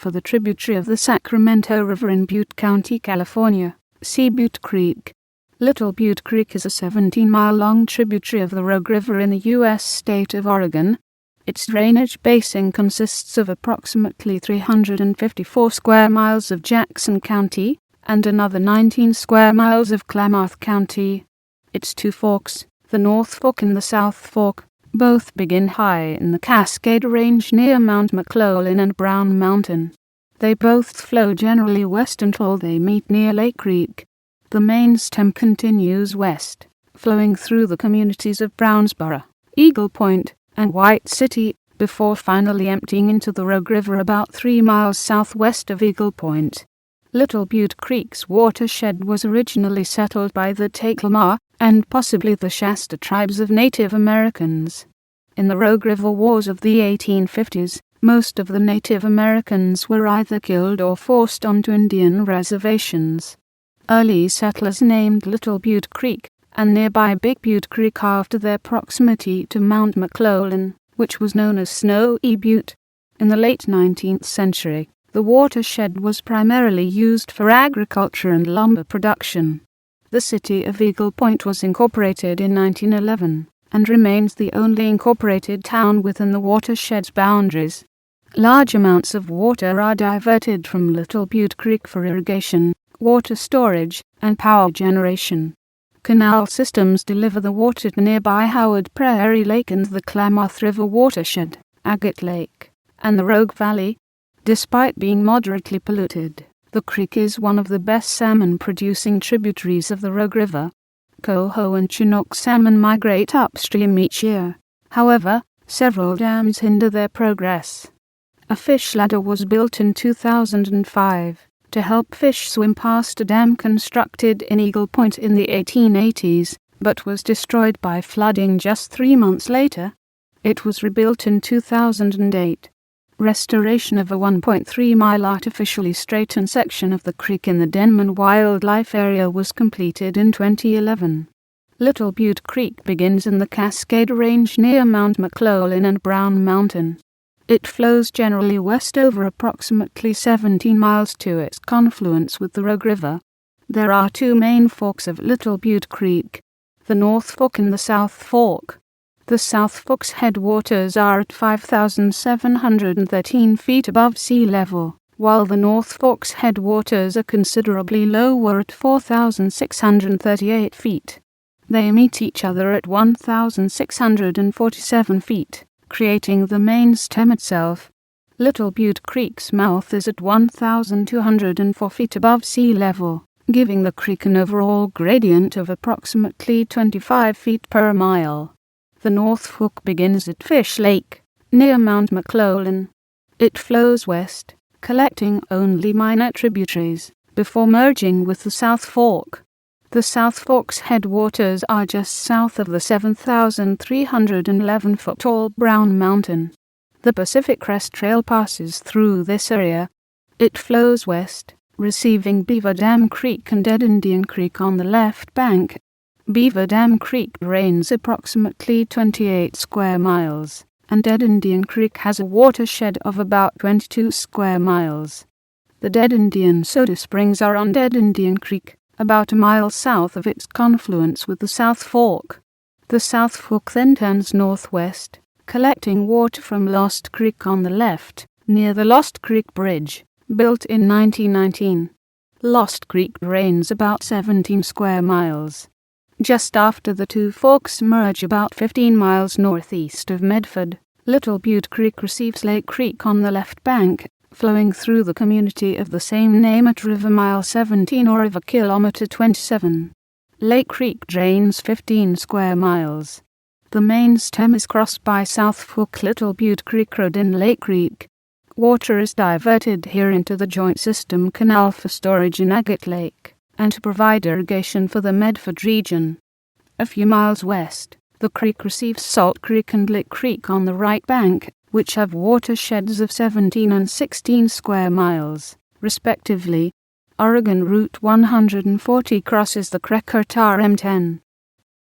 for the tributary of the Sacramento River in Butte County, California. See Butte Creek. Little Butte Creek is a 17-mile-long tributary of the Rogue River in the U.S. state of Oregon. Its drainage basin consists of approximately 354 square miles of Jackson County and another 19 square miles of Klamath County. Its two forks, the North Fork and the South Fork, both begin high in the Cascade Range near Mount McLoughlin and Brown Mountain. They both flow generally west until they meet near Lake Creek. The main stem continues west, flowing through the communities of Brownsboro, Eagle Point, and White City, before finally emptying into the Rogue River about 3 miles southwest of Eagle Point. Little Butte Creek's watershed was originally settled by the Takelma and possibly the Shasta tribes of Native Americans. In the Rogue River Wars of the 1850s, most of the Native Americans were either killed or forced onto Indian reservations. Early settlers named Little Butte Creek and nearby Big Butte Creek after their proximity to Mount McLoughlin, which was known as Snowy Butte. In the late 19th century, the watershed was primarily used for agriculture and lumber production. The city of Eagle Point was incorporated in 1911 and remains the only incorporated town within the watershed's boundaries. Large amounts of water are diverted from Little Butte Creek for irrigation, water storage, and power generation. Canal systems deliver the water to nearby Howard Prairie Lake and the Klamath River watershed, Agate Lake, and the Rogue Valley. Despite being moderately polluted, the creek is one of the best salmon-producing tributaries of the Rogue River. Coho and Chinook salmon migrate upstream each year. However, several dams hinder their progress. A fish ladder was built in 2005 to help fish swim past a dam constructed in Eagle Point in the 1880s, but was destroyed by flooding just 3 months later. It was rebuilt in 2008. Restoration of a 1.3-mile artificially straightened section of the creek in the Denman Wildlife Area was completed in 2011. Little Butte Creek begins in the Cascade Range near Mount McLoughlin and Brown Mountain. It flows generally west over approximately 17 miles to its confluence with the Rogue River. There are two main forks of Little Butte Creek, the North Fork and the South Fork. The South Fork's headwaters are at 5,713 feet above sea level, while the North Fork's headwaters are considerably lower at 4,638 feet. They meet each other at 1,647 feet, creating the main stem itself. Little Butte Creek's mouth is at 1,204 feet above sea level, giving the creek an overall gradient of approximately 25 feet per mile. The North Fork begins at Fish Lake, near Mount McLoughlin. It flows west, collecting only minor tributaries, before merging with the South Fork. The South Fork's headwaters are just south of the 7,311-foot-tall Brown Mountain. The Pacific Crest Trail passes through this area. It flows west, receiving Beaver Dam Creek and Dead Indian Creek on the left bank. Beaver Dam Creek drains approximately 28 square miles, and Dead Indian Creek has a watershed of about 22 square miles. The Dead Indian soda springs are on Dead Indian Creek, about a mile south of its confluence with the South Fork. The South Fork then turns northwest, collecting water from Lost Creek on the left, near the Lost Creek Bridge, built in 1919. Lost Creek drains about 17 square miles. Just after the two forks merge about 15 miles northeast of Medford, Little Butte Creek receives Lake Creek on the left bank, flowing through the community of the same name at River Mile 17 or River Kilometer 27. Lake Creek drains 15 square miles. The main stem is crossed by South Fork Little Butte Creek Road in Lake Creek. Water is diverted here into the Joint System Canal for storage in Agate Lake, and to provide irrigation for the Medford region. A few miles west, the creek receives Salt Creek and Lick Creek on the right bank, which have watersheds of 17 and 16 square miles, respectively. Oregon Route 140 crosses the Creek at RM10.